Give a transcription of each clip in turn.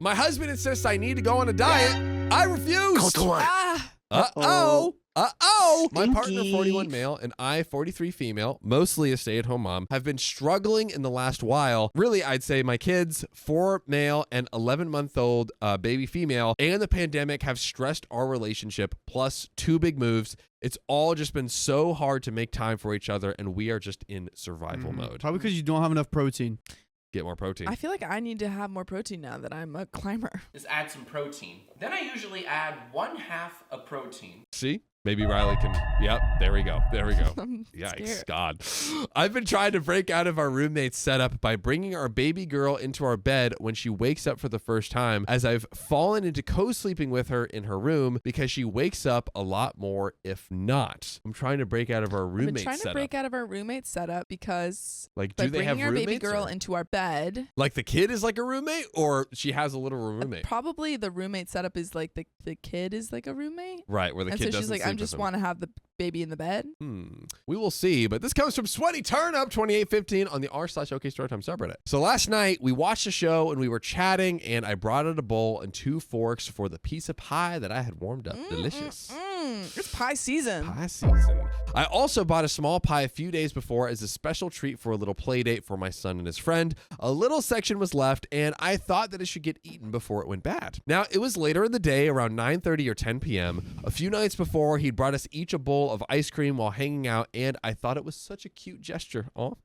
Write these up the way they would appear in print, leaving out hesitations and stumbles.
My husband insists I need to go on a diet. I refuse. Uh-oh. My partner, 41 male, and I, 43 female, mostly a stay-at-home mom, have been struggling in the last while. Really, I'd say my kids, 4 male and 11-month-old baby female, and the pandemic have stressed our relationship, plus 2 big moves. It's all just been so hard to make time for each other, and we are just in survival mode. Probably because you don't have enough protein. Get more protein. I feel like I need to have more protein now that I'm a climber. Just add some protein. Then I usually add 1/2 a protein. See? Maybe Riley can. Yep, there we go. I'm Yikes, scared. God. I've been trying to break out of our roommate's setup by bringing our baby girl into our bed when she wakes up for the first time, as I've fallen into co-sleeping with her in her room because she wakes up a lot more if not. I'm trying to break out of our roommate setup. I've been trying to break out of our roommate setup because like, do they have bringing our baby roommates, girl or? into our bed. Like the kid is like a roommate, or she has a little roommate? Probably the roommate setup is like the kid is like a roommate. Right, where the and kid so doesn't she's like, sleep I just want to have the baby in the bed. We will see, but this comes from Sweaty Turnup 2815 on the r/OK Storytime subreddit. So last night we watched a show and we were chatting, and I brought out a bowl and 2 forks for the piece of pie that I had warmed up. Delicious. It's pie season. Pie season. I also bought a small pie a few days before as a special treat for a little play date for my son and his friend. A little section was left, and I thought that it should get eaten before it went bad. Now, it was later in the day, around 9:30 or 10 p.m. A few nights before, he'd brought us each a bowl of ice cream while hanging out, and I thought it was such a cute gesture. Oh,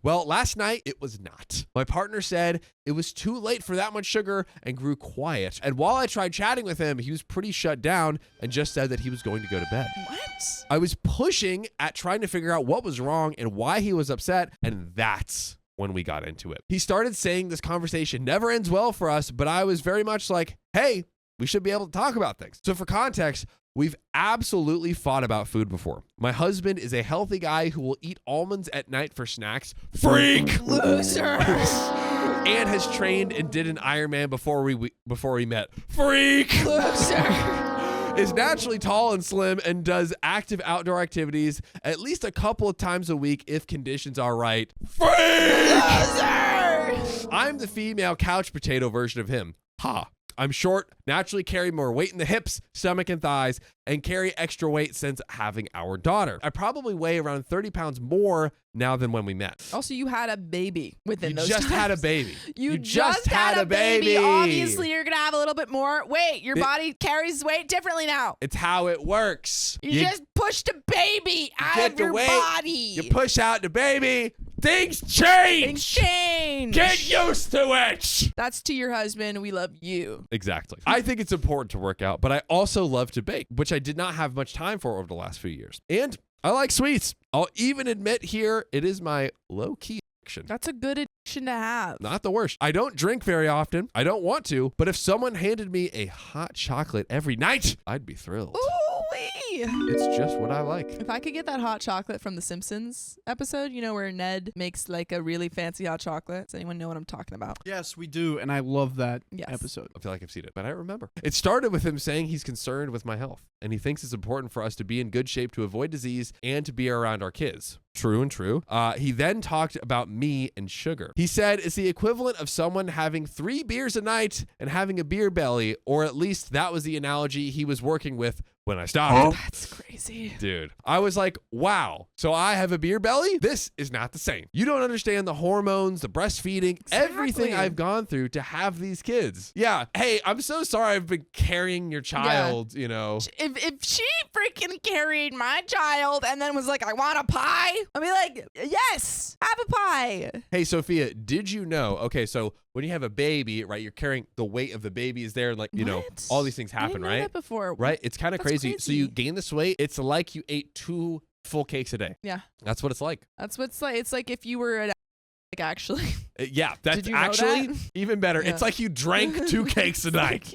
well, last night it was not. My partner said it was too late for that much sugar and grew quiet. And while I tried chatting with him, he was pretty shut down and just said that he was going to go to bed. What? I was pushing at trying to figure out what was wrong and why he was upset, and that's when we got into it. He started saying this conversation never ends well for us, but I was very much like, hey, we should be able to talk about things. So for context, we've absolutely fought about food before. My husband is a healthy guy who will eat almonds at night for snacks. Freak! Loser! And has trained and did an Ironman before we met. Freak! Loser! Is naturally tall and slim and does active outdoor activities at least a couple of times a week if conditions are right. Freak! Loser! I'm the female couch potato version of him. Ha. I'm short, naturally carry more weight in the hips, stomach, and thighs, and carry extra weight since having our daughter. I probably weigh around 30 pounds more now than when we met. Also, you had a baby within those You just times. had a baby. You just had a baby. Obviously, you're going to have a little bit more weight. Your body carries weight differently now. It's how it works. You just pushed a baby out of your body. You push out the baby. Things change. Things change. Get used to it. That's to your husband. We love you. Exactly. I think it's important to work out, but I also love to bake, which I did not have much time for over the last few years. And I like sweets. I'll even admit here, it is my low-key addiction. That's a good addiction to have. Not the worst. I don't drink very often. I don't want to, but if someone handed me a hot chocolate every night, I'd be thrilled. Ooh-wee. It's just what I like. If I could get that hot chocolate from the Simpsons episode, you know, where Ned makes like a really fancy hot chocolate. Does anyone know what I'm talking about? Yes, we do, and I love that Yes. episode. I feel like I've seen it, but I don't remember. It started with him saying he's concerned with my health, and he thinks it's important for us to be in good shape to avoid disease and to be around our kids. True and true. He then talked about me and sugar. He said it's the equivalent of someone having 3 beers a night and having a beer belly, or at least that was the analogy he was working with when I stopped. That's crazy. Dude, I was like, wow, so I have a beer belly? This is not the same. You don't understand the hormones, the breastfeeding, everything I've gone through to have these kids. Yeah, hey, I'm so sorry I've been carrying your child, you know. If she freaking carried my child and then was like, I want a pie, I'd be like, yes, have a pie. Hey, Sophia, did you know, okay, so when you have a baby, right, you're carrying the weight of the baby is there, and like, you know, all these things happen, I didn't know right? that before. Right? It's kind of crazy. So you gain this weight, it's like you ate 2 full cakes a day. Yeah. That's what it's like. That's what it's like. It's like if you were like actually. Yeah, that's Did you know actually that? even better. Yeah. It's like you drank 2 cakes a night.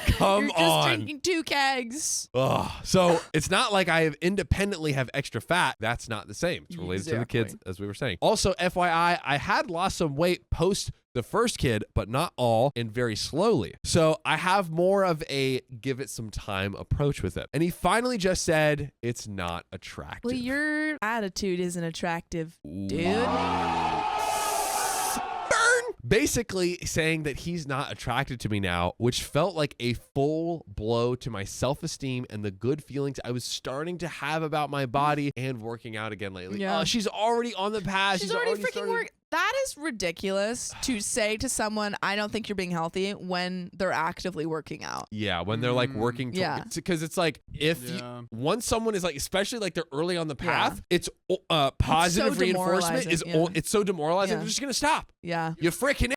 Come You're just on. drinking 2 kegs. Ugh. So it's not like I have independently have extra fat. That's not the same. It's related to the kids, as we were saying. Also, FYI, I had lost some weight post the first kid, but not all, and very slowly. So I have more of a give it some time approach with it. And he finally just said, it's not attractive. Well, your attitude isn't attractive, dude. basically saying that he's not attracted to me now, which felt like a full blow to my self-esteem and the good feelings I was starting to have about my body and working out again lately. Yeah. She's already on the path. She's already freaking working. That is ridiculous to say to someone, I don't think you're being healthy when they're actively working out. Yeah, when they're like working. Yeah. Because it's like if once someone is like, especially like they're early on the path, it's positive so reinforcement is demoralizing, it's so demoralizing. Yeah. They're just going to stop. Yeah. You freaking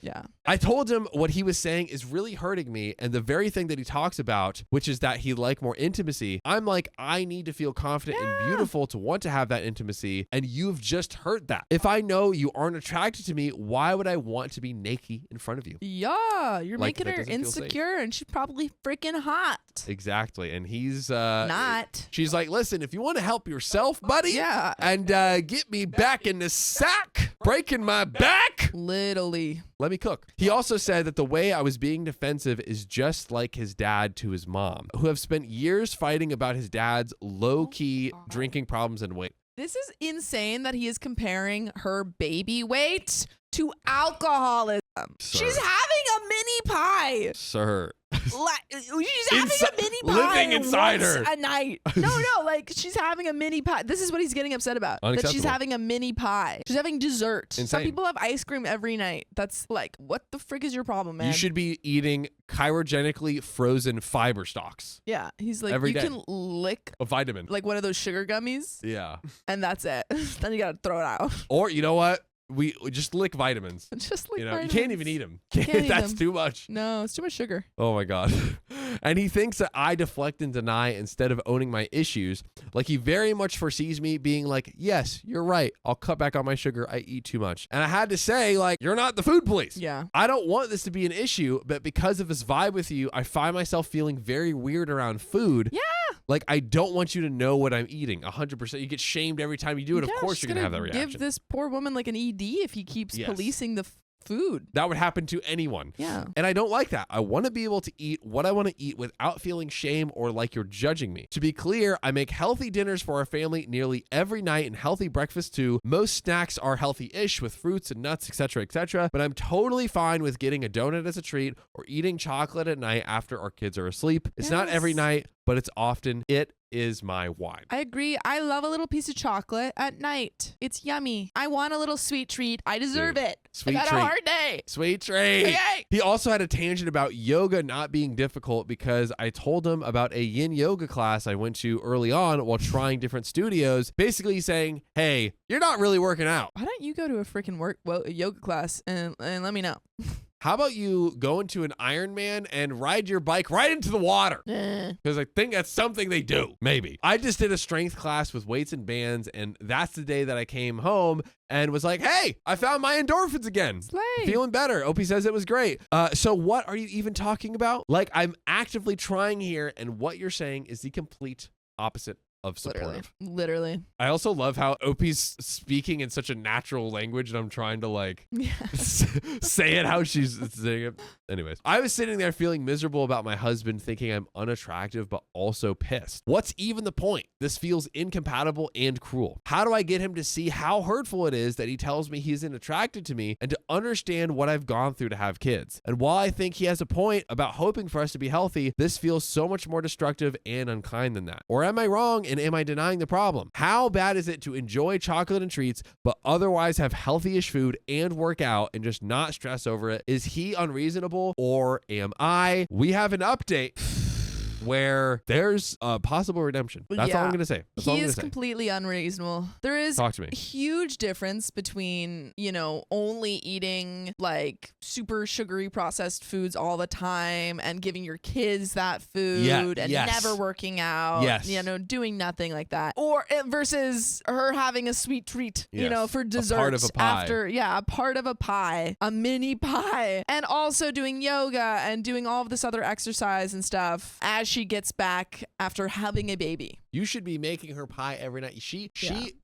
Yeah. I told him what he was saying is really hurting me, and the very thing that he talks about, which is that he'd like more intimacy, I'm like, I need to feel confident and beautiful to want to have that intimacy, and you've just hurt that. If I know you aren't attracted to me, why would I want to be naked in front of you? Yeah, you're Like, making that her doesn't feel safe. insecure, and she's probably freaking hot. Exactly, and he's Not. She's like, listen, if you want to help yourself, buddy, Yeah. and get me back in the sack, breaking my back, Literally. let me cook. He also said that the way I was being defensive is just like his dad to his mom, who have spent years fighting about his dad's low-key drinking problems and weight. This is insane that he is comparing her baby weight to alcoholism. Sir. She's having a mini pie. Sir. She's having a mini pie living inside once her. a night. No, like she's having a mini pie. This is what he's getting upset about. That she's Unacceptable. having a mini pie. She's having dessert. Some Insane. people have ice cream every night. That's like, what the frick is your problem, man? You should be eating cryogenically frozen fiber stalks. Yeah, he's like, Every you day. can lick A vitamin. like one of those sugar gummies, Yeah. and that's it. Then you gotta throw it out. Or you know what? We just lick vitamins. Just like You know, you can't even eat them. Can't eat That's them. too much. No, it's too much sugar. Oh my God. And he thinks that I deflect and deny instead of owning my issues. Like he very much foresees me being like, yes, you're right. I'll cut back on my sugar. I eat too much. And I had to say, like, you're not the food police. Yeah. I don't want this to be an issue, but because of his vibe with you, I find myself feeling very weird around food. Yeah. Like, I don't want you to know what I'm eating. 100%. You get shamed every time you do it. Of Yeah, course she's you're going to have that gonna reaction. Give this poor woman like an ED if he keeps Yes. policing the food. That would happen to anyone. Yeah. And I don't like that. I want to be able to eat what I want to eat without feeling shame or like you're judging me. To be clear, I make healthy dinners for our family nearly every night and healthy breakfasts too. Most snacks are healthy-ish with fruits and nuts, etc., etc. But I'm totally fine with getting a donut as a treat or eating chocolate at night after our kids are asleep. It's not every Yes. night, but it's often. It is my wine. I agree. I love a little piece of chocolate at night. It's yummy. I want a little sweet treat. I deserve Dude, it. sweet I got treat. a hard day. Sweet treat. Okay. He also had a tangent about yoga not being difficult because I told him about a yin yoga class I went to early on while trying different studios, basically saying, hey, you're not really working out. Why don't you go to a freaking yoga class and let me know? How about you go into an Ironman and ride your bike right into the water? Because I think that's something they do. Maybe. I just did a strength class with weights and bands, and that's the day that I came home and was like, hey, I found my endorphins again. Slay. Feeling better. Opie says it was great. So what are you even talking about? Like, I'm actively trying here, and what you're saying is the complete opposite of supportive. Literally. I also love how Opie's speaking in such a natural language, and I'm trying to like Yeah. say it how she's saying it. Anyways, I was sitting there feeling miserable about my husband, thinking I'm unattractive, but also pissed. What's even the point? This feels incompatible and cruel. How do I get him to see how hurtful it is that he tells me he isn't attracted to me and to understand what I've gone through to have kids? And while I think he has a point about hoping for us to be healthy, this feels so much more destructive and unkind than that. Or am I wrong? And am I denying the problem? How bad is it to enjoy chocolate and treats, but otherwise have healthy-ish food and work out and just not stress over it? Is he unreasonable or am I? We have an update where there's a possible redemption. That's all I'm going to say. That's all I'm He going is to say. completely unreasonable. There is Talk to me. a huge difference between, only eating like super sugary processed foods all the time and giving your kids that food and yes. never working out, Yes. doing nothing like that. Or versus her having a sweet treat, Yes. for A dessert part of a pie. after, a part of a pie, a mini pie, and also doing yoga and doing all of this other exercise and stuff as she gets back after having a baby. You should be making her pie every night.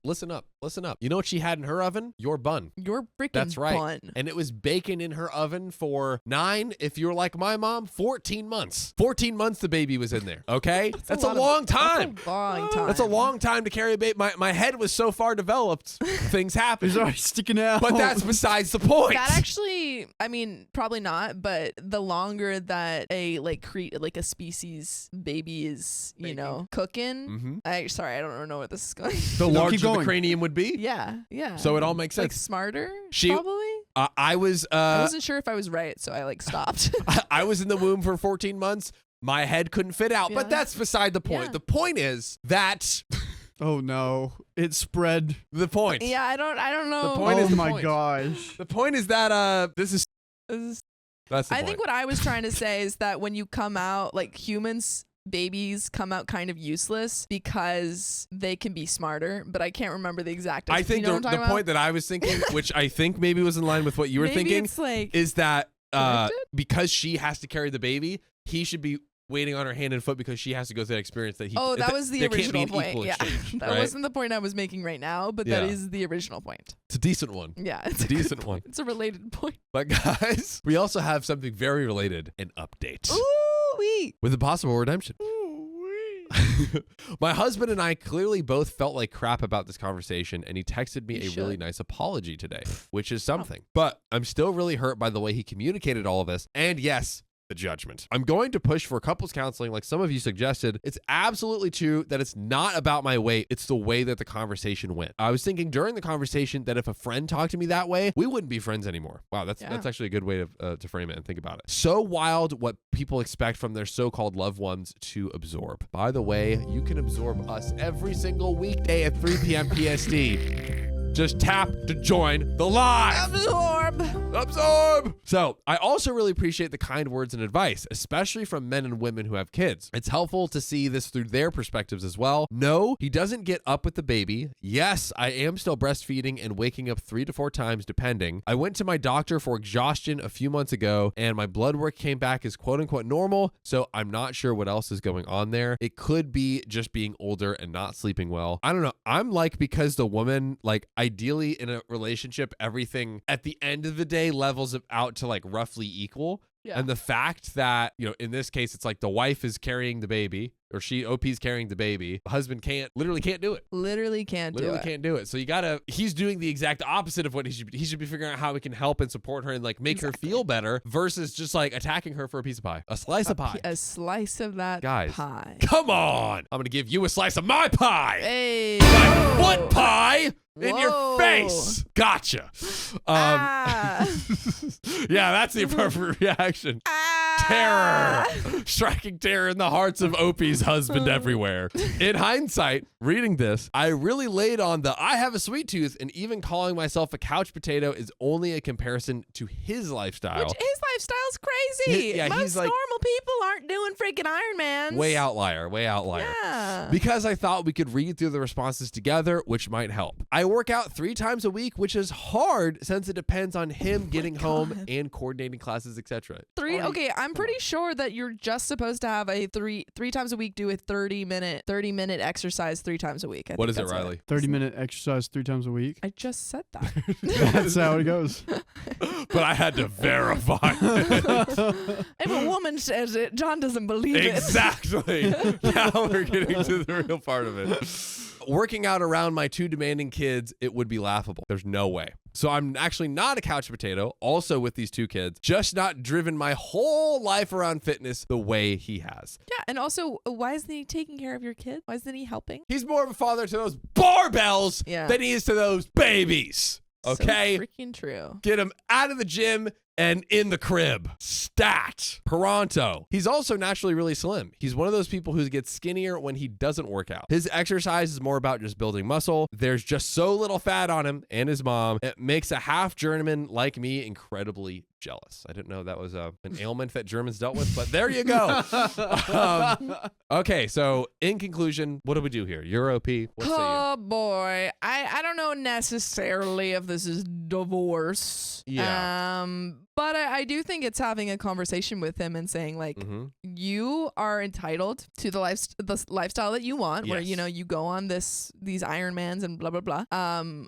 Listen up. Listen up. You know what she had in her oven? Your bun. Your freaking That's right. bun. And it was baking in her oven for 9, if you're like my mom, 14 months. 14 months the baby was in there, okay? That's a long time. That's a long time. That's a long time to carry a baby. My head was so far developed, things happen. It's already sticking out. But that's besides the point. That actually, I mean, probably not, but the longer that a a species baby is, you know, cooking. Sorry, I don't know where this is going. The No, larger keep the going. cranium would be. Yeah. So it all makes Like sense. smarter, She- probably. I wasn't sure if I was right, so I stopped. I was in the womb for 14 months. My head couldn't fit out, but Yeah. that's beside the point. Yeah. The point is that Oh no, it spread. the point. Yeah, I don't know. The point oh is the my point. gosh. The point is that this is that's the I point. think what I was trying to say is that when you come out, like humans, babies come out kind of useless because they can be smarter, but I can't remember the exact. I think you know what the I'm talking point that I was thinking, which I think maybe was in line with what you were Maybe thinking, it's like is that connected? because she has to carry the baby, he should be waiting on her hand and foot because she has to go through that experience that he. Oh, that was the there can't be original an point. equal Yeah, exchange, that right? wasn't the point I was making right now, but Yeah. that is the original point. It's a decent one. Yeah, It's a good decent point. one. It's a related point. But guys, we also have something very related, an update Ooh-wee. with a possible redemption. My husband and I clearly both felt like crap about this conversation, and he texted me You a really should. nice apology today, which is something. But I'm still really hurt by the way he communicated all of this. And yes, the judgment. I'm going to push for couples counseling like some of you suggested. It's absolutely true that it's not about my weight. It's the way that the conversation went. I was thinking during the conversation that if a friend talked to me that way, we wouldn't be friends anymore. Wow, that's actually a good way to frame it and think about it. So wild what people expect from their so-called loved ones to absorb. By the way, you can absorb us every single weekday at 3 p.m. PST. Just tap to join the live. Absorb. So I also really appreciate the kind words and advice, especially from men and women who have kids. It's helpful to see this through their perspectives as well. No, he doesn't get up with the baby. Yes, I am still breastfeeding and waking up 3 to 4 times depending. I went to my doctor for exhaustion a few months ago and my blood work came back as quote unquote normal. So I'm not sure what else is going on there. It could be just being older and not sleeping well. I don't know. I'm like, because the woman, like, ideally in a relationship, everything at the end of the day levels it out to like roughly equal. Yeah. And the fact that, you know, in this case, it's like the wife is carrying the baby, or OP's carrying the baby. The husband literally can't do it. Literally can't do it. Can't do it. So he's doing the exact opposite of what he should be figuring out how he can help and support her and like make her feel better versus just like attacking her for a piece of pie, a slice of pie. A slice of that Guys, pie. come on. I'm going to give you a slice of my pie. Hey. My foot pie in your Whoa. face. Gotcha. Ah. Yeah, that's the appropriate reaction. Ah. Terror. Striking terror in the hearts of Opie's husband everywhere. In hindsight, reading this, I really laid on the I have a sweet tooth, and even calling myself a couch potato is only a comparison to his lifestyle. Which his lifestyle's crazy. Yeah, Most he's like- normal people aren't doing freaking Ironmans. Way outlier. Yeah. Because I thought we could read through the responses together, which might help. I work out 3 times a week, which is hard since it depends on him getting home and coordinating classes, etc. Okay, I'm pretty sure that you're just supposed to have a three times a week do a 30-minute exercise 3 times a week. What is it, Riley? 30-minute exercise 3 times a week. I just said that. That's how it goes. But I had to verify it. If a woman says it, John doesn't believe it. Exactly. Now we're getting to the real part of it. Working out around my 2 demanding kids, it would be laughable. There's no way. So I'm actually not a couch potato, also with these 2 kids, just not driven my whole life around fitness the way he has. Yeah, and also, why isn't he taking care of your kid? Why isn't he helping? He's more of a father to those barbells than he is to those babies. Okay? So freaking true. Get him out of the gym and in the crib. Stat. Pronto. He's also naturally really slim. He's one of those people who gets skinnier when he doesn't work out. His exercise is more about just building muscle. There's just so little fat on him and his mom. It makes a half German like me incredibly jealous. I didn't know that was an ailment that Germans dealt with, but there you go. Okay, so in conclusion, what do we do here? You're OP. What say you? Oh boy, I don't know necessarily if this is divorce. Yeah. But I do think it's having a conversation with him and saying like, you are entitled to the lifestyle that you want, where you go on these Ironmans and blah blah blah.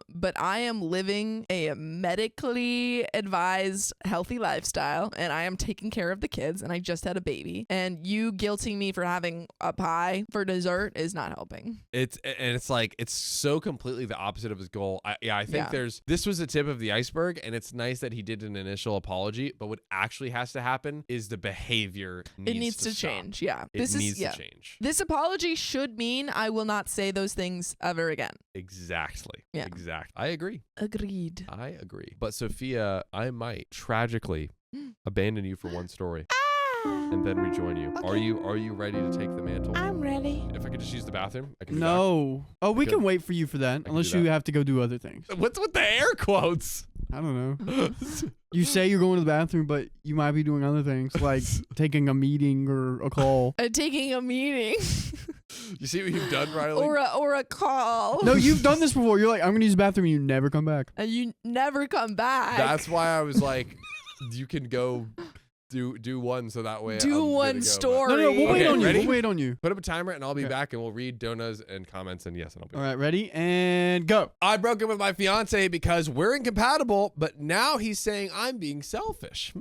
But I am living a medically advised healthy lifestyle, and I am taking care of the kids, and I just had a baby, and you guilting me for having a pie for dessert is not helping. It's so completely the opposite of his goal. I think this was the tip of the iceberg, and it's nice that he did an initial apology, but what actually has to happen is the behavior needs to change. Yeah. It needs to change. This apology should mean I will not say those things ever again. Exactly. Yeah. Exactly. I agree. Agreed. I agree. But Sophia, I might tragically abandon you for one story and then rejoin you. Okay. Are you ready to take the mantle? I'm ready. If I could just use the bathroom, I can. No. Oh, we can wait for you for that, unless you have to go do other things. What's with the air quotes? I don't know. You say you're going to the bathroom, but you might be doing other things, like taking a meeting or a call. Taking a meeting. You see what you've done, Riley? Or a call. No, you've done this before. You're like, I'm going to use the bathroom, and you never come back. And you never come back. That's why I was like, you can go do one, so that way do I'm one story. No, we'll wait on you. Ready? We'll wait on you. Put up a timer, and I'll be back, and we'll read donas and comments, and yes, and I'll be All back. right, ready? And go. I broke up with my fiance because we're incompatible, but now he's saying I'm being selfish.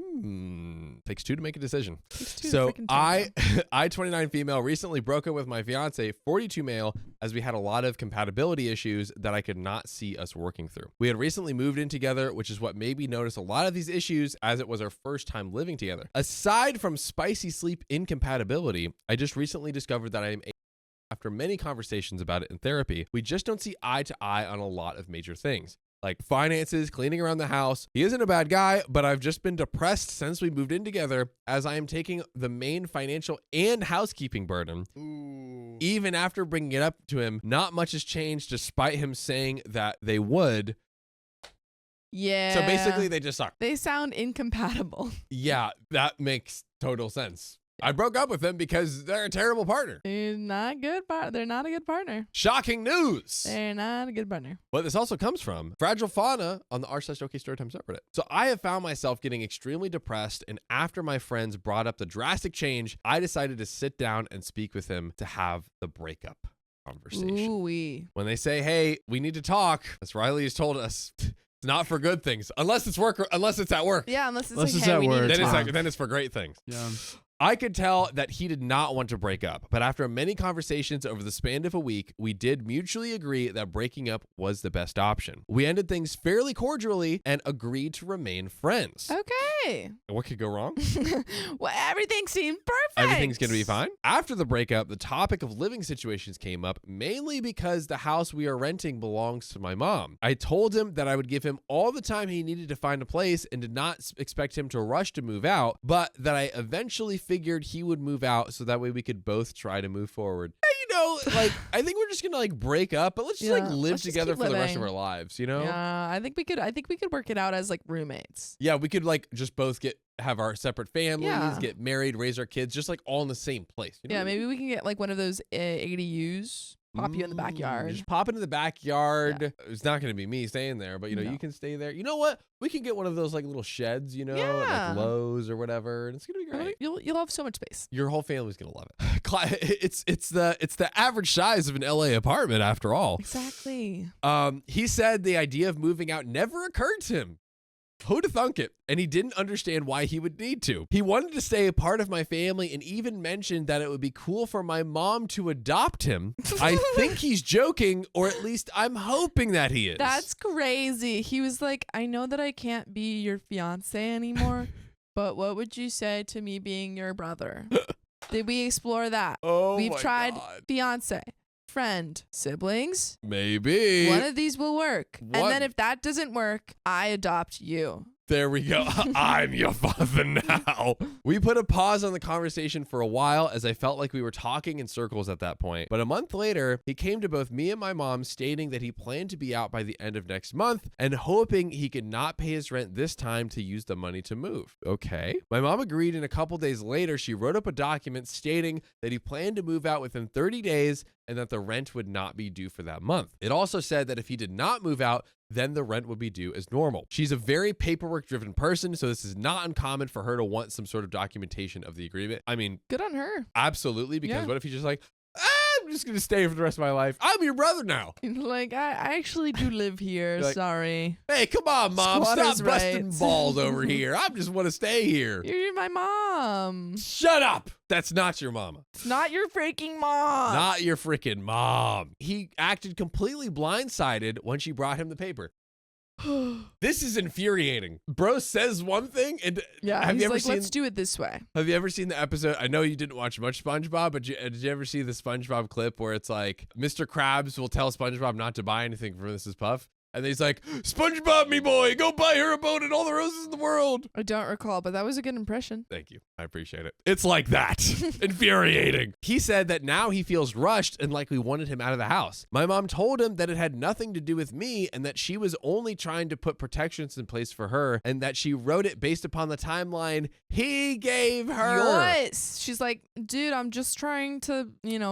Takes two to make a decision. So I 29 female, recently broke up with my fiance, 42 male, as we had a lot of compatibility issues that I could not see us working through. We had recently moved in together, which is what made me notice a lot of these issues, as it was our first time living together. Aside from spicy sleep incompatibility, I just recently discovered that I am after many conversations about it in therapy, we just don't see eye to eye on a lot of major things. Like finances, cleaning around the house. He isn't a bad guy, but I've just been depressed since we moved in together, as I am taking the main financial and housekeeping burden. Ooh. Even after bringing it up to him, not much has changed despite him saying that they would. Yeah. So basically they just suck. They sound incompatible. Yeah, that makes total sense. I broke up with them because they're a terrible partner. They're not good. They're not a good partner. Shocking news. They're not a good partner. But this also comes from Fragile Fauna on the r/OK Storytime subreddit. So I have found myself getting extremely depressed, and after my friends brought up the drastic change, I decided to sit down and speak with him to have the breakup conversation. Ooh-wee. When they say, hey, we need to talk, as Riley has told us, it's not for good things, unless it's at work. Yeah, unless Unless like, it's hey, at we work. need to talk. Then it's for great things. Yeah. I could tell that he did not want to break up, but after many conversations over the span of a week, we did mutually agree that breaking up was the best option. We ended things fairly cordially and agreed to remain friends. Okay. What could go wrong? Well, everything seemed perfect. Everything's going to be fine. After the breakup, the topic of living situations came up, mainly because the house we are renting belongs to my mom. I told him that I would give him all the time he needed to find a place and did not expect him to rush to move out, but that I eventually figured he would move out so that way we could both try to move forward. Like, I think we're just gonna like break up, but let's just live together for the rest of our lives, you know? Yeah, I think we could work it out as like roommates. Yeah, we could like just both have our separate families, get married, raise our kids, just like all in the same place. You know yeah, maybe we can get like one of those ADUs. Pop you in the backyard. Just pop into the backyard. Yeah. It's not going to be me staying there, but you can stay there. You know what? We can get one of those like little sheds, at like Lowe's or whatever, and it's going to be great. You'll have so much space. Your whole family's going to love it. It's the average size of an LA apartment after all. Exactly. He said the idea of moving out never occurred to him. Who'd have thunk it? And he didn't understand why he would need to. He wanted to stay a part of my family and even mentioned that it would be cool for my mom to adopt him. I think he's joking, or at least I'm hoping that he is. That's crazy. He was like, I know that I can't be your fiance anymore, but what would you say to me being your brother? Did we explore that? Oh, We've tried God. fiance, friend, siblings. Maybe. One of these will work. And then if that doesn't work, I adopt you. There we go. I'm your father now. We put a pause on the conversation for a while as I felt like we were talking in circles at that point. But a month later, he came to both me and my mom stating that he planned to be out by the end of next month and hoping he could not pay his rent this time to use the money to move. Okay. My mom agreed, and a couple days later, she wrote up a document stating that he planned to move out within 30 days and that the rent would not be due for that month. It also said that if he did not move out, then the rent would be due as normal. She's a very paperwork-driven person, so this is not uncommon for her to want some sort of documentation of the agreement. I mean, good on her. absolutely, because Yeah. what if he's just like, I'm just going to stay for the rest of my life. I'm your brother now. Like, I actually do live here. Like, sorry. Hey, come on, Mom. Squatters' Stop busting rights. balls over here. I just want to stay here. You're my mom. Shut up. That's not your mama. It's not your freaking mom. Not your freaking mom. He acted completely blindsided when she brought him the paper. This is infuriating. Bro says one thing, and Yeah, have he's you ever like, seen? let's do it this way. Have you ever seen the episode? I know you didn't watch much SpongeBob, but did you ever see the SpongeBob clip where it's like Mr. Krabs will tell SpongeBob not to buy anything from Mrs. Puff? And he's like, SpongeBob, me boy, go buy her a boat and all the roses in the world. I don't recall, but that was a good impression. Thank you. I appreciate it. It's like that. Infuriating. He said that now he feels rushed and like we wanted him out of the house. My mom told him that it had nothing to do with me and that she was only trying to put protections in place for her and that she wrote it based upon the timeline he gave her. Yes. She's like, dude, I'm just trying to,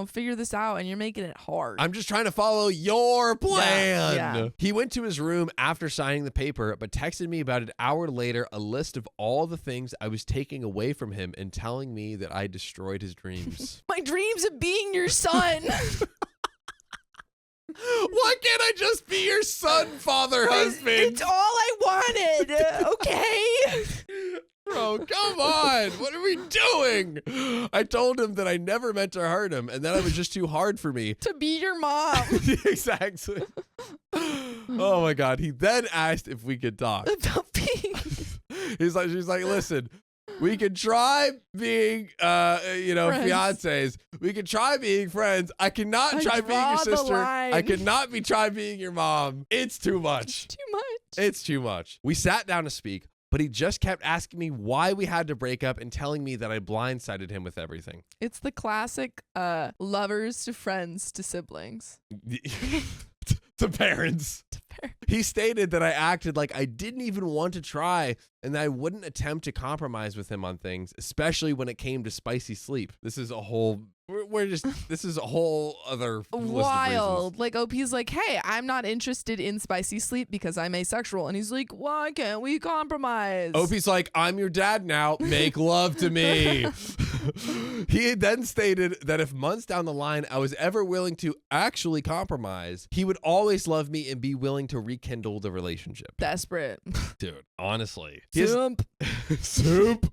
figure this out and you're making it hard. I'm just trying to follow your plan. Yeah. He went to his room after signing the paper, but texted me about an hour later a list of all the things I was taking away from him and telling me that I destroyed his dreams. My dreams of being your son. Why can't I just be your son, father, husband? It's all I wanted. Okay. Bro, come on. What are we doing? I told him that I never meant to hurt him and that it was just too hard for me. To be your mom. Exactly. Oh my God. He then asked if we could talk. About being. She's like, listen, we could try being, fiancés. We could try being friends. I cannot try being your draw the sister. I line. cannot try being your mom. It's too much. Too much. It's too much. We sat down to speak, but he just kept asking me why we had to break up and telling me that I blindsided him with everything. It's the classic lovers to friends to siblings. To parents. To parents. He stated that I acted like I didn't even want to try and that I wouldn't attempt to compromise with him on things, especially when it came to spicy sleep. This is a whole this is a whole other list of Wild. reasons. Like OP's like, hey, I'm not interested in spicy sleep because I'm asexual. And he's like, why can't we compromise? Opie's like, I'm your dad now. Make love to me. He then stated that if months down the line I was ever willing to actually compromise, he would always love me and be willing to rekindle the relationship. Desperate. Dude, honestly. Soup. Soup.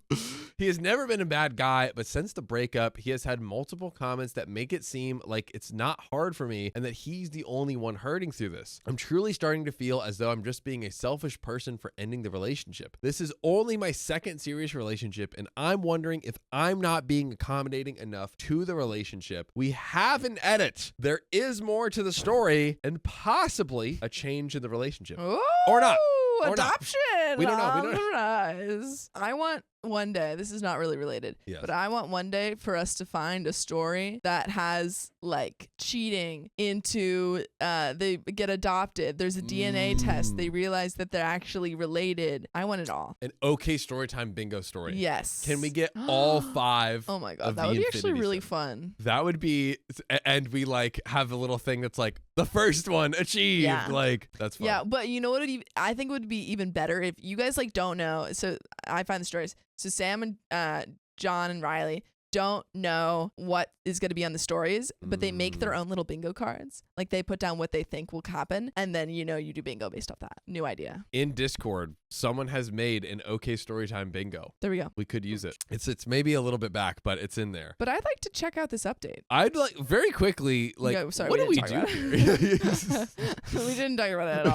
He has never been a bad guy, but since the breakup, he has had multiple comments that make it seem like it's not hard for me and that he's the only one hurting through this. I'm truly starting to feel as though I'm just being a selfish person for ending the relationship. This is only my second serious relationship, and I'm wondering if I'm not being accommodating enough to the relationship. We have an edit. There is more to the story and possibly a change in the relationship. Ooh, Or not. Or not. adoption. We don't know. On the rise. I want one day, this is not really related, Yes. but I want one day for us to find a story that has like cheating into they get adopted. There's a DNA test. They realize that they're actually related. I want it all. An okay storytime bingo story. Yes. Can we get all 5? Oh my of God. That the would be actually Infinity really Stone? fun. That would be, and we like have a little thing that's like the first one achieved. Yeah. Like that's fun. Yeah, but you know what? I think it would be even better if you guys like don't know. So I find the stories. So Sam and John and Riley don't know what is going to be on the stories, but they make their own little bingo cards. Like they put down what they think will happen, and then you do bingo based off that. New idea. In Discord, someone has made an okay storytime bingo. There we go. We could use it. It's maybe a little bit back, but it's in there. But I'd like to check out this update. I'd like very quickly, like, Yeah, sorry, what do we didn't do talk here? about it. We didn't talk about it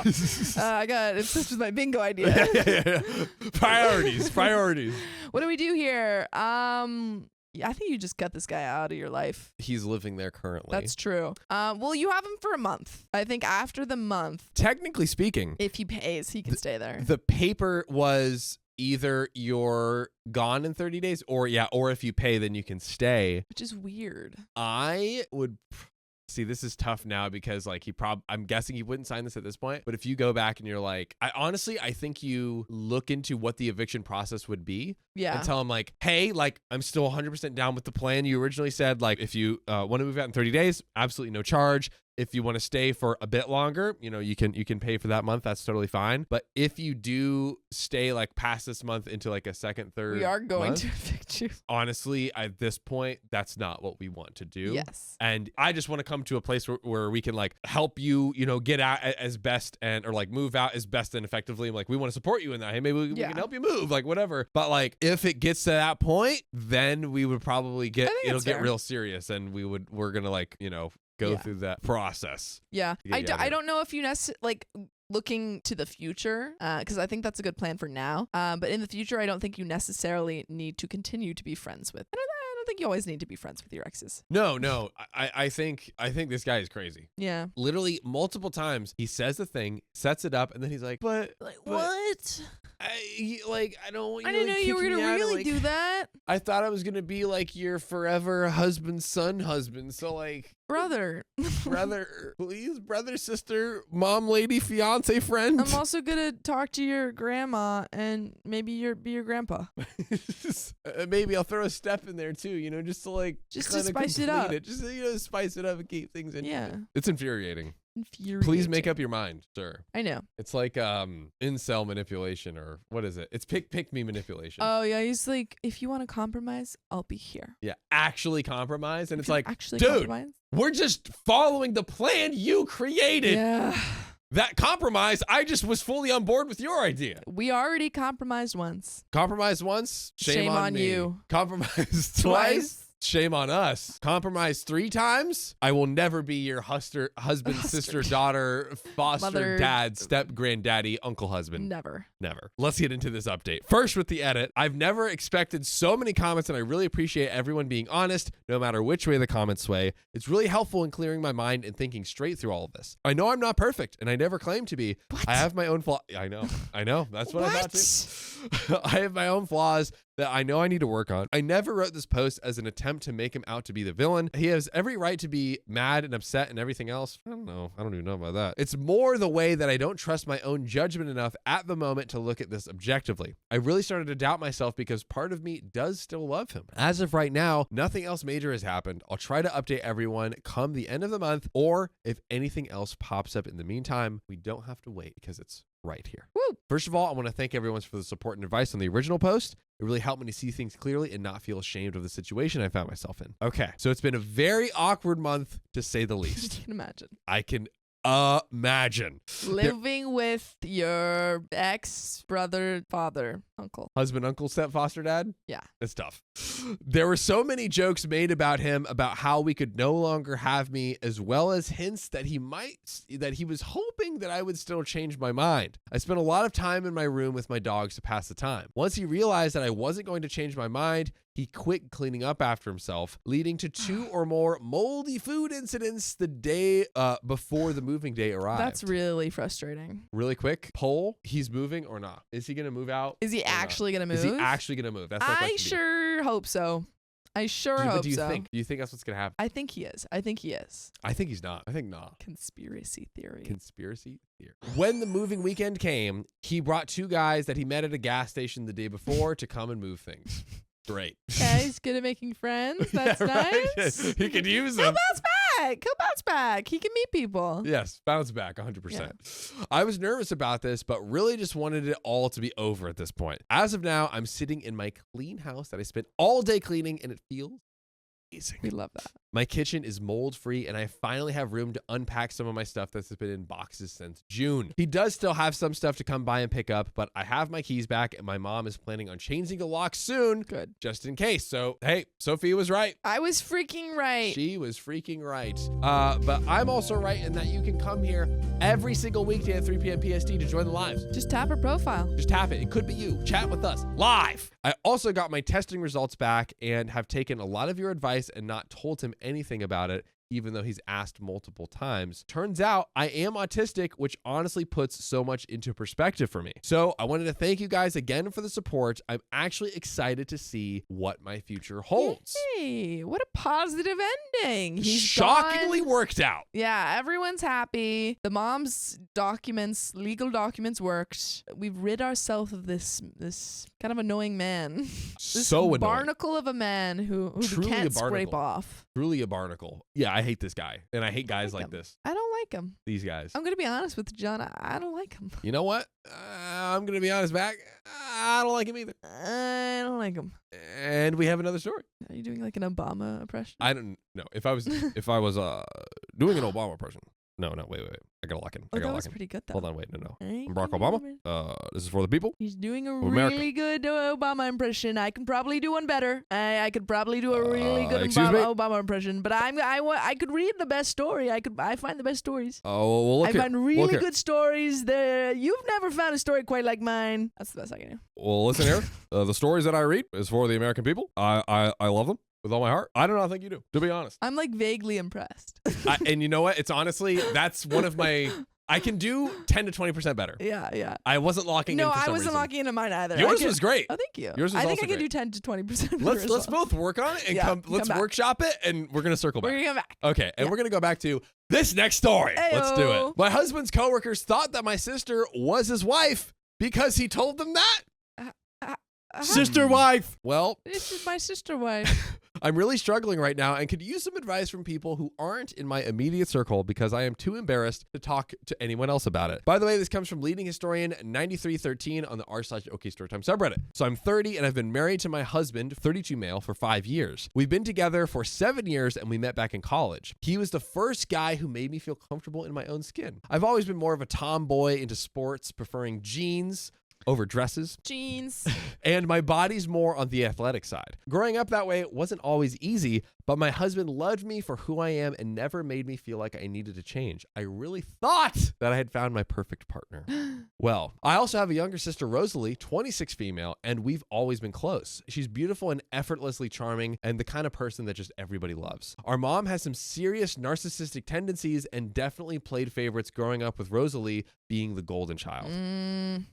at all. I got obsessed with my bingo idea. Yeah. Priorities. What do we do here? Yeah, I think you just cut this guy out of your life. He's living there currently. That's true. Well, you have him for a month. I think after the month, Technically speaking, if he pays, he can stay there. the paper was either you're gone in 30 days or if you pay, then you can stay. Which is weird. I would see, this is tough now because like I'm guessing he wouldn't sign this at this point. But if you go back and you're like, I think you look into what the eviction process would be Yeah. and tell him like, hey, like I'm still 100% down with the plan you originally said. Like if you want to move out in 30 days, absolutely no charge. If you want to stay for a bit longer, you can pay for that month. That's totally fine. But if you do stay like past this month into like a second, third, we are going month, to evict you. Honestly, at this point, that's not what we want to do. Yes. And I just want to come to a place where we can like help you, get out as best or like move out as best and effectively. I'm like, we want to support you in that. Hey, maybe we can help you move, like whatever. But like, if it gets to that point, then we would probably it'll get real serious, and we're gonna like, go through that process. Yeah. I don't know if you like looking to the future, because I think that's a good plan for now. But in the future, I don't think you necessarily need to continue to be friends with. I don't think you always need to be friends with your exes. No. I think this guy is crazy. Yeah. Literally multiple times he says the thing, sets it up, and then he's like, but what? I don't. I didn't know you were gonna really do that. I thought I was gonna be like your forever husband. So like, brother, please, brother, sister, mom, lady, fiance, friend. I'm also gonna talk to your grandma and maybe be your grandpa. Maybe I'll throw a step in there too. Just to like to spice it up. Just spice it up and keep things in. Yeah, it's infuriating. Please make up your mind, sir. I know. It's like incel manipulation, or what is it? It's pick me manipulation. Oh yeah, he's like, if you want to compromise, I'll be here. Yeah, actually compromise, and it's like, actually, dude, compromise? We're just following the plan you created. Yeah. That compromise, I just was fully on board with your idea. We already compromised once. Compromised once? Shame on me. you. Compromised twice? Shame on us. Compromised 3 times? I will never be your husband, sister, daughter, foster, mother, dad, step, granddaddy, uncle, husband. Never. Let's get into this update. First with the edit. I've never expected so many comments, and I really appreciate everyone being honest, no matter which way the comments sway. It's really helpful in clearing my mind and thinking straight through all of this. I know I'm not perfect, and I never claim to be. What? I have my own flaws. I know. That's what I thought too. I have my own flaws that I know I need to work on. I never wrote this post as an attempt to make him out to be the villain. He has every right to be mad and upset and everything else. I don't know. I don't even know about that. It's more the way that I don't trust my own judgment enough at the moment to look at this objectively. I really started to doubt myself because part of me does still love him. As of right now, nothing else major has happened. I'll try to update everyone come the end of the month, or if anything else pops up in the meantime, we don't have to wait because it's right here. Woo. First of all, I want to thank everyone for the support and advice on the original post. It really helped me to see things clearly and not feel ashamed of the situation I found myself in. Okay, so it's been a very awkward month, to say the least. I can imagine. I can imagine. Living with your ex, brother, father, uncle. Husband, uncle, step, foster dad? Yeah. It's tough. There were so many jokes made about him, about how we could no longer have me, as well as hints that he was hoping that I would still change my mind. I spent a lot of time in my room with my dogs to pass the time. Once he realized that I wasn't going to change my mind, he quit cleaning up after himself, leading to 2 or more moldy food incidents the day before the moving day arrived. That's really frustrating. Really quick, poll, he's moving or not? Is he going to move out? Is he actually going to move? Is he actually going to move? That's my question. I sure hope so. I sure hope so. Do you think that's what's going to happen? I think he is. I think he's not. I think not. Conspiracy theory. When the moving weekend came, he brought 2 guys that he met at a gas station the day before to come and move things. Great. Yeah, he's good at making friends. That's nice. He could use them. He'll bounce back. He can meet people. Yes, bounce back 100%. Yeah. I was nervous about this, but really just wanted it all to be over at this point. As of now, I'm sitting in my clean house that I spent all day cleaning, and it feels amazing. We love that. My kitchen is mold free, and I finally have room to unpack some of my stuff that's been in boxes since June. He does still have some stuff to come by and pick up, but I have my keys back, and my mom is planning on changing the lock soon. Good. Just in case. So, hey, Sophia was right. I was freaking right. She was freaking right. But I'm also right in that you can come here every single weekday at 3 p.m. PST to join the lives. Just tap her profile. Just tap it. It could be you. Chat with us live. I also got my testing results back and have taken a lot of your advice and not told him anything about it, even though he's asked multiple times. Turns out I am autistic, which honestly puts so much into perspective for me. So I wanted to thank you guys again for the support. I'm actually excited to see what my future holds. Hey, what a positive ending. He's shockingly gone. Worked out. Yeah, everyone's happy. The mom's legal documents worked. We've rid ourselves of this kind of annoying man. This so annoying. barnacle of a man who we can't scrape off. Truly a barnacle. Yeah, I hate this guy, and I hate guys like this. I don't like him. These guys. I'm gonna be honest with John. I don't like him. You know what? I'm gonna be honest back. I don't like him either. I don't like him. And we have another story. Are you doing like an Obama impression? I don't know if I was doing an Obama impression. No, wait. I gotta lock in. Oh, that was pretty good though. Hold on, wait, no. I'm I'm Barack Obama. This is for the people. He's doing a America. really good Obama impression. I can probably do one better. I could probably do a really good excuse me? Obama impression. But I could read the best story. I find the best stories. Oh, well, look I here. find really good stories. There, you've never found a story quite like mine. That's the best I can do. Well, listen here. The stories that I read is for the American people. I love them with all my heart. I don't know. I think you do, to be honest. I'm like vaguely impressed. And you know what? It's honestly, that's one of my. I can do 10 to 20% better. Yeah. I wasn't locking in. No, for some I wasn't reason. locking into mine either. Yours was great. Oh, thank you. Yours was I think also I can great. do 10 to 20%. Let's both work on it and let's come back. workshop it, and we're gonna circle back. We're gonna come back. Okay, and we're gonna go back to this next story. Let's do Ayo. it. My husband's coworkers thought that my sister was his wife because he told them that. Sister wife. Well, This is my sister wife. I'm really struggling right now and could use some advice from people who aren't in my immediate circle because I am too embarrassed to talk to anyone else about it. By the way, this comes from leading historian 9313 on the r/OK Storytime subreddit. So I'm 30 and I've been married to my husband, 32 male, for 5 years. We've been together for 7 years and we met back in college. He was the first guy who made me feel comfortable in my own skin. I've always been more of a tomboy into sports, preferring jeans over dresses. Jeans. And my body's more on the athletic side. Growing up that way wasn't always easy, but my husband loved me for who I am and never made me feel like I needed to change. I really thought that I had found my perfect partner. Well, I also have a younger sister, Rosalie, 26 female, and we've always been close. She's beautiful and effortlessly charming and the kind of person that just everybody loves. Our mom has some serious narcissistic tendencies and definitely played favorites growing up with Rosalie being the golden child.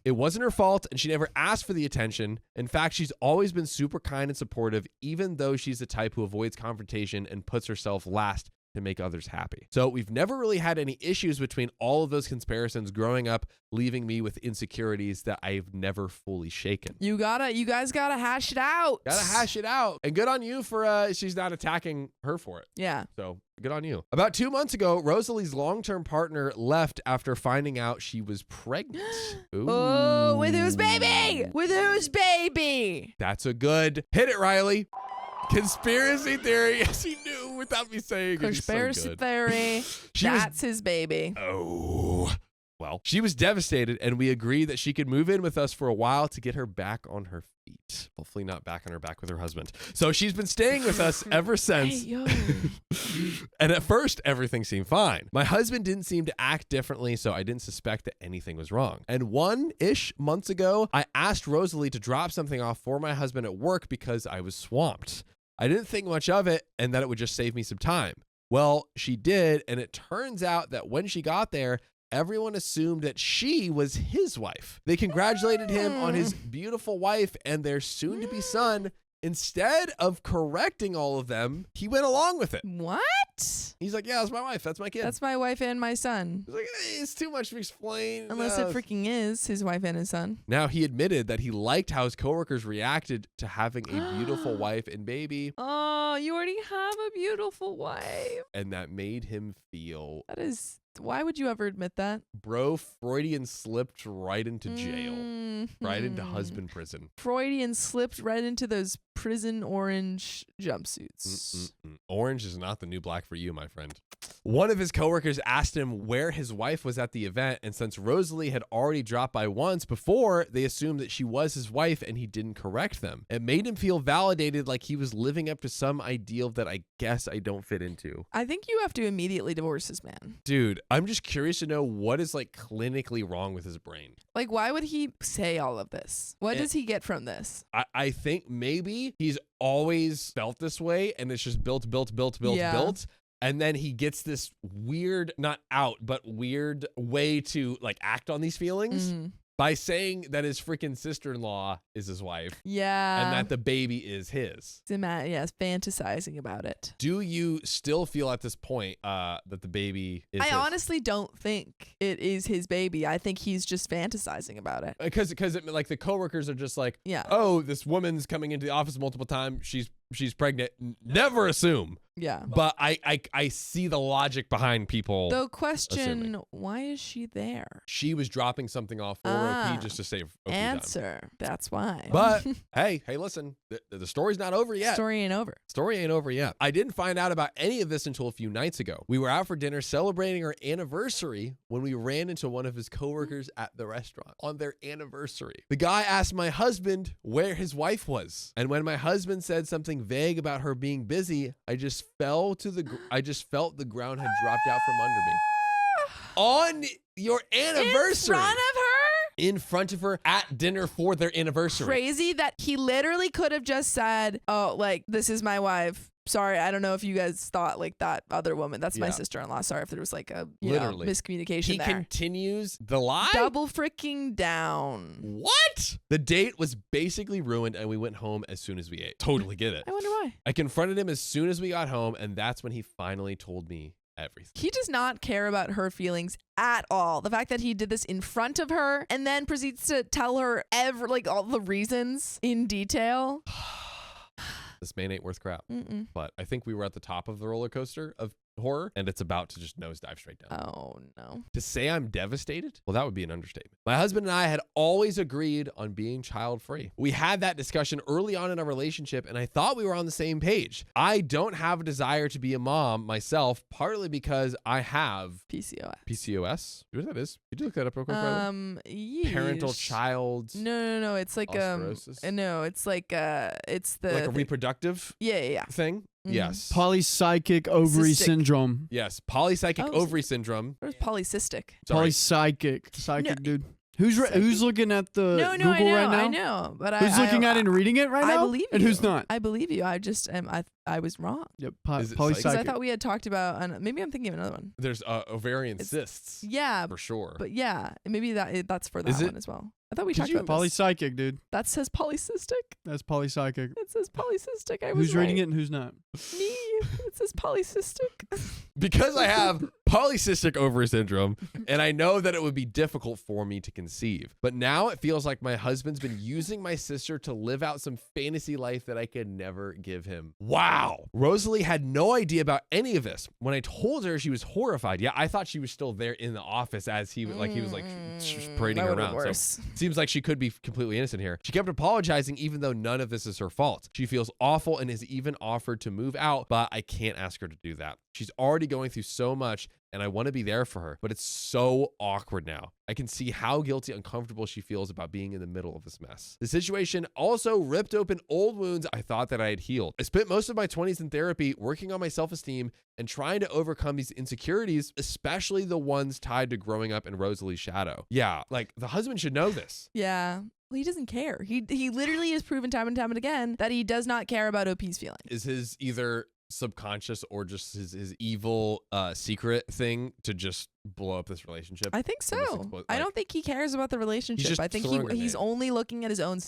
It wasn't her fault, and she never asked for the attention. In fact, she's always been super kind and supportive, even though she's the type who avoids confrontation and puts herself last to make others happy. So we've never really had any issues between all of those comparisons growing up, leaving me with insecurities that I've never fully shaken. You guys gotta hash it out. Gotta hash it out. And good on you for she's not attacking her for it. Yeah. So good on you. About 2 months ago, Rosalie's long-term partner left after finding out she was pregnant. Ooh. Oh, with whose baby? With whose baby? That's a good hit it, Riley. Conspiracy theory. Yes, he knew without me saying it. He's so Conspiracy good. theory. She was- That's his baby. Oh. Well, she was devastated, and we agreed that she could move in with us for a while to get her back on her feet. Hopefully not back on her back with her husband. So she's been staying with us ever since. Hey, yo. And at first, everything seemed fine. My husband didn't seem to act differently, so I didn't suspect that anything was wrong. And 1-ish months ago, I asked Rosalie to drop something off for my husband at work because I was swamped. I didn't think much of it and that it would just save me some time. Well, she did, and it turns out that when she got there, everyone assumed that she was his wife. They congratulated him on his beautiful wife and their soon-to-be son. Instead of correcting all of them, he went along with it. What? He's like, yeah, that's my wife. That's my kid. That's my wife and my son. He's like, hey, it's too much to explain. Unless it freaking is his wife and his son. Now, he admitted that he liked how his coworkers reacted to having a beautiful wife and baby, Oh, you already have a beautiful wife. and that made him feel, That is. Why would you ever admit that? bro, Freudian slipped right into jail, right into Mhm. husband prison. Freudian slipped right into those prison orange jumpsuits. Orange is not the new black for you, my friend. One of his coworkers asked him where his wife was at the event, and since Rosalie had already dropped by once before, they assumed that she was his wife and he didn't correct them. It made him feel validated, like he was living up to some ideal that I guess I don't fit into. I think you have to immediately divorce this man. Dude, I'm just curious to know what is like clinically wrong with his brain. Like, why would he say all of this? What does he get from this? I think maybe he's always felt this way and it's just built. Yeah. And then he gets this weird, not out, but weird way to like act on these feelings by saying that his freaking sister-in-law is his wife Yeah. and that the baby is his. Yes, fantasizing about it. Do you still feel at this point that the baby is I his? honestly don't think it is his baby. I think he's just fantasizing about it. Because like the coworkers are just like, Yeah. oh, this woman's coming into the office multiple times. She's pregnant. Never assume. Yeah. But I see the logic behind people. The question, assuming. why is she there? She was dropping something off for OP just to save OP time. Answer. That's why. But hey, listen, the story's not over yet. Story ain't over. Story ain't over yet. I didn't find out about any of this until a few nights ago. We were out for dinner celebrating our anniversary when we ran into one of his coworkers at the restaurant on their anniversary. The guy asked my husband where his wife was. And when my husband said something vague about her being busy, I just felt the ground had dropped out from under me. On your anniversary. In front of her? In front of her at dinner for their anniversary. Crazy that he literally could have just said, oh, like, this is my wife. Sorry, I don't know if you guys thought like that other woman. That's my sister-in-law. Sorry if there was like a miscommunication there. He continues the lie? Double freaking down. What? The date was basically ruined and we went home as soon as we ate. Totally get it. I wonder why. I confronted him as soon as we got home and that's when he finally told me everything. He does not care about her feelings at all. The fact that he did this in front of her and then proceeds to tell her all the reasons in detail. This man ain't worth crap. But I think we were at the top of the roller coaster of horror and it's about to just nosedive straight down. Oh no. To say I'm devastated? Well, that would be an understatement. My husband and I had always agreed on being child-free. We had that discussion early on in our relationship and I thought we were on the same page. I don't have a desire to be a mom myself, partly because I have PCOS. PCOS? You know what that is? Could you look that up real quick? Yeesh. Parental child. No. It's like no, it's like it's the like a reproductive yeah. thing. Yes. Polycyclic ovary Cystic. syndrome. Yes. Polycyclic ovary syndrome. Or polycystic. Sorry. Polycyclic, dude. Who's looking at the No, Google I know, right now? I know. But who's looking at it and reading it right now? I believe you. And who's not? I believe you. I just I was wrong. Yep. Is it Polycyclic. Because I thought we had talked about maybe I'm thinking of another one. There's ovarian cysts. Yeah. For sure. But yeah, maybe that's for that one as well. I thought we talked about this. Polycyclic, dude. That says polycystic. That's polycyclic. It says polycystic. I was Who's reading it and who's not? Me. It says polycystic. Because I have polycystic ovary syndrome and I know that it would be difficult for me to conceive. But now it feels like my husband's been using my sister to live out some fantasy life that I could never give him. Wow. Rosalie had no idea about any of this. When I told her, she was horrified. Yeah, I thought she was still there in the office as he was parading her around. So seems like she could be completely innocent here. She kept apologizing even though none of this is her fault. She feels awful and has even offered to move out, but I can't ask her to do that. She's already going through so much and I want to be there for her, but it's so awkward now. I can see how guilty and uncomfortable she feels about being in the middle of this mess. The situation also ripped open old wounds I thought that I had healed. I spent most of my 20s in therapy working on my self-esteem and trying to overcome these insecurities, especially the ones tied to growing up in Rosalie's shadow. Yeah, like the husband should know this. Yeah. Well, he doesn't care. He literally has proven time and time and again that he does not care about OP's feelings. Is his either subconscious or just his evil secret thing to just blow up this relationship? I think so. I don't think he cares about the relationship. I think he's only looking at his own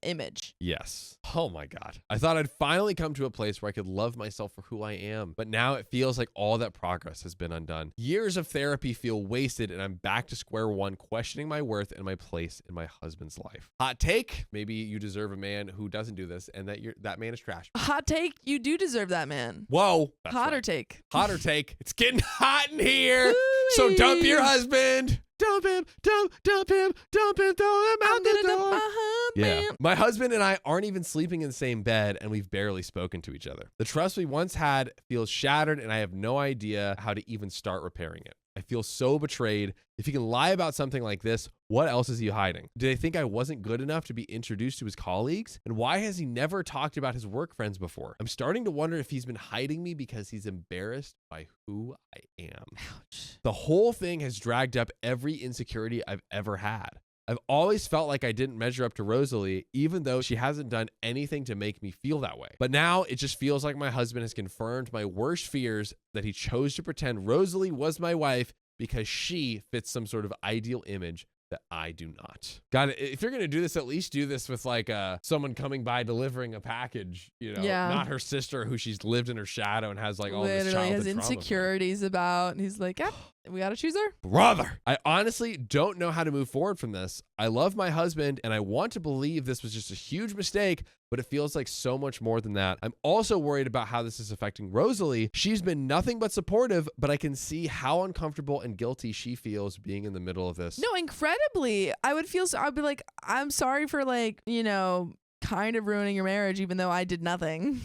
image. Yes. Oh my God. I thought I'd finally come to a place where I could love myself for who I am, but now it feels like all that progress has been undone. Years of therapy feel wasted and I'm back to square one, questioning my worth and my place in my husband's life. Hot take, maybe you deserve a man who doesn't do this and that man is trash. Hot take, you do deserve that man. Whoa. Hotter take. Hotter take. It's getting hot in here. So dump your husband. Dump him, dump him, throw him out the door. Yeah. My husband and I aren't even sleeping in the same bed and we've barely spoken to each other. The trust we once had feels shattered and I have no idea how to even start repairing it. I feel so betrayed. If he can lie about something like this, what else is he hiding? Do they think I wasn't good enough to be introduced to his colleagues? And why has he never talked about his work friends before? I'm starting to wonder if he's been hiding me because he's embarrassed by who I am. Ouch. The whole thing has dragged up every insecurity I've ever had. I've always felt like I didn't measure up to Rosalie, even though she hasn't done anything to make me feel that way. But now it just feels like my husband has confirmed my worst fears that he chose to pretend Rosalie was my wife because she fits some sort of ideal image that I do not. God, if you're going to do this, at least do this with like someone coming by delivering a package, not her sister who she's lived in her shadow and has like all this childhood has trauma insecurities about. And he's like, We got to choose her? Brother, I honestly don't know how to move forward from this. I love my husband and I want to believe this was just a huge mistake, but it feels like so much more than that. I'm also worried about how this is affecting Rosalie. She's been nothing but supportive, but I can see how uncomfortable and guilty she feels being in the middle of this. No, incredibly. I'd be like, I'm sorry for like, kind of ruining your marriage, even though I did nothing.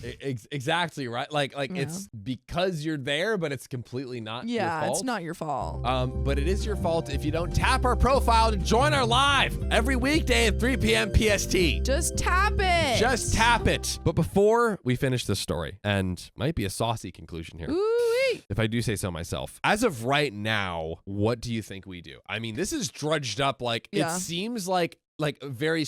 Exactly, right? Like Yeah. it's because you're there, but it's completely not your Yeah, fault. it's not your fault. But it is your fault if you don't tap our profile to join our live every weekday at 3 p.m. PST. Just tap it. Just tap it. But before we finish this story, and might be a saucy conclusion here, Ooh-wee. if I do say so myself, as of right now, what do you think we do? I mean, this is drudged up like Yeah. it seems like very,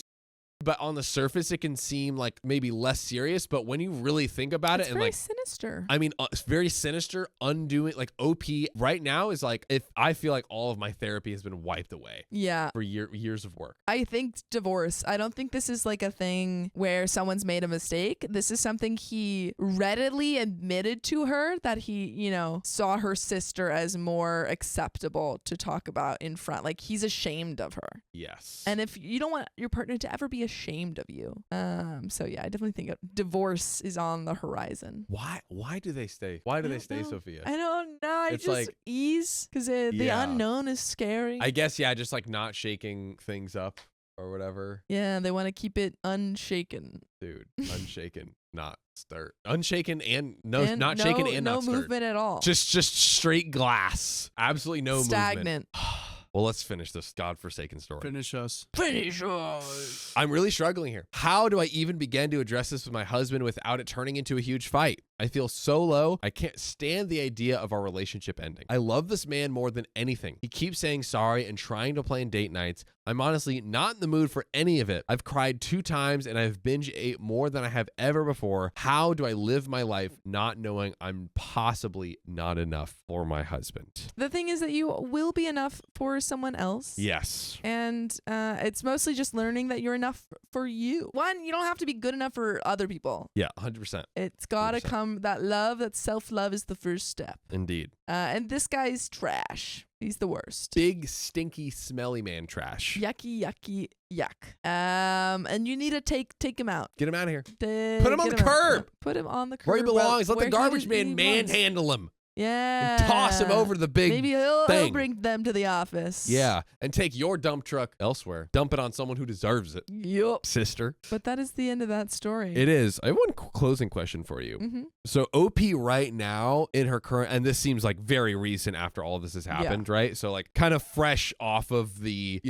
but on the surface it can seem like maybe less serious, but when you really think about It's it and very like sinister. I mean, it's very sinister, undoing, like OP right now is like, if I feel like all of my therapy has been wiped away Yeah. for years of work. I think divorce. I don't think this is like a thing where someone's made a mistake. This is something he readily admitted to her, that he, saw her sister as more acceptable to talk about in front. Like he's ashamed of her. Yes. And if you don't want your partner to ever be ashamed of you. So yeah, I definitely think divorce is on the horizon. Why do they stay? Why do I they don't stay, know. Sophia? I don't know. It's just like- ease because the Yeah. unknown is scary. I guess, yeah, just like not shaking things up or whatever. Yeah, they want to keep it unshaken. Dude, unshaken, not stirred. Unshaken and And not shaken and no not stirred. movement at all. Just straight glass. Absolutely no movement. stagnant. Well, let's finish this godforsaken story. Finish us. Finish us. I'm really struggling here. How do I even begin to address this with my husband without it turning into a huge fight? I feel so low. I can't stand the idea of our relationship ending. I love this man more than anything. He keeps saying sorry and trying to plan date nights. I'm honestly not in the mood for any of it. I've cried 2 times and I've binge ate more than I have ever before. How do I live my life not knowing I'm possibly not enough for my husband? The thing is that you will be enough for someone else. Yes. And it's mostly just learning that you're enough for you. One, you don't have to be good enough for other people. Yeah, 100%. It's got to 100%. come, that self-love is the first step. Indeed. And this guy's trash. He's the worst. Big, stinky, smelly man trash. Yucky, yucky, yuck. And you need to take him out. Get him out of here. Put him on the curb. Put him on the curb. Where he belongs. Let where the garbage he man belongs. manhandle him. Yeah. And toss him over to the big Maybe he'll thing. bring them to the office. Yeah. And take your dump truck elsewhere. Dump it on someone who deserves it. Yup. Sister. But that is the end of that story. It is. I have one closing question for you. Mm-hmm. So OP right now in her current, and this seems like very recent after all this has happened, right? So like kind of fresh off of the,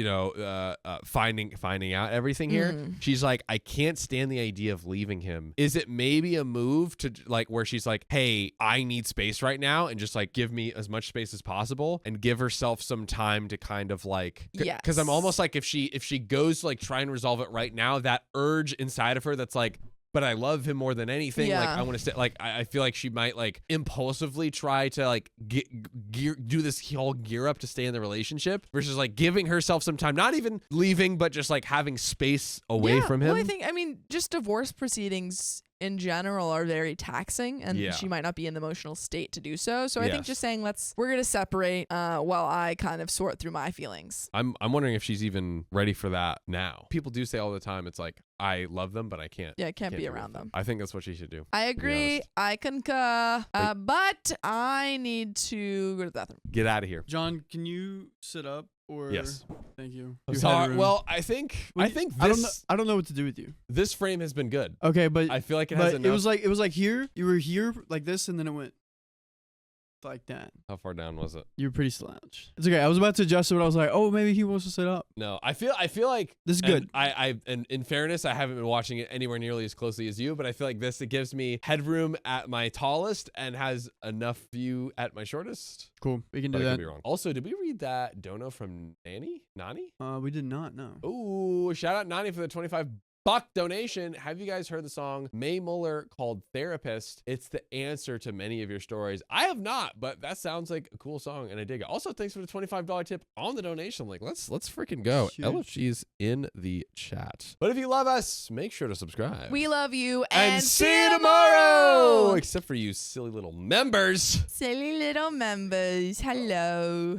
finding out everything here. Mhm. She's like, I can't stand the idea of leaving him. Is it maybe a move to like where she's like, hey, I need space right now and just like give me as much space as possible and give herself some time to kind of like, Yes. because I'm almost like if she goes to like try and resolve it right now, that urge inside of her that's like, but I love him more than anything. Like Yeah. I want to stay. Like I feel like she might like impulsively try to like do this whole gear up to stay in the relationship versus like giving herself some time, not even leaving, but just like having space away from him. Well, I mean, just divorce proceedings in general are very taxing, and Yeah. she might not be in the emotional state to do so. So I think Yes. just saying we're gonna separate while I kind of sort through my feelings. I'm wondering if she's even ready for that now. People do say all the time, it's like I love them, but I can't. Yeah, I can't be with around them. I think that's what she should do. I be agree. honest. I concur. But I need to go to the bathroom. Get out of here. John, can you sit up or? Yes. Thank you. I'm You had sorry. room. Well, I think this I don't know what to do with you. this frame has been good. Okay, but I feel like it has but enough. it was like here. You were here like this, and then it went like that. How far down was it? You were pretty slouched. It's okay. I was about to adjust it, but I was like, oh, maybe he wants to sit up. No, I feel like This is and good. And in fairness, I haven't been watching it anywhere nearly as closely as you, but I feel like it gives me headroom at my tallest and has enough view at my shortest. Cool. We can But do I that. could be wrong. Also, did we read that dono from Nani? We did not know. Oh, shout out Nani for the 25 Buck donation. Have you guys heard the song Mae Muller called Therapist? It's the answer to many of your stories. I have not, but that sounds like a cool song and I dig it. Also, thanks for the $25 tip on the donation link. Let's freaking go. Shit. LFG's in the chat. But if you love us, make sure to subscribe. We love you and see you tomorrow. Except for you silly little members. Silly little members. Hello.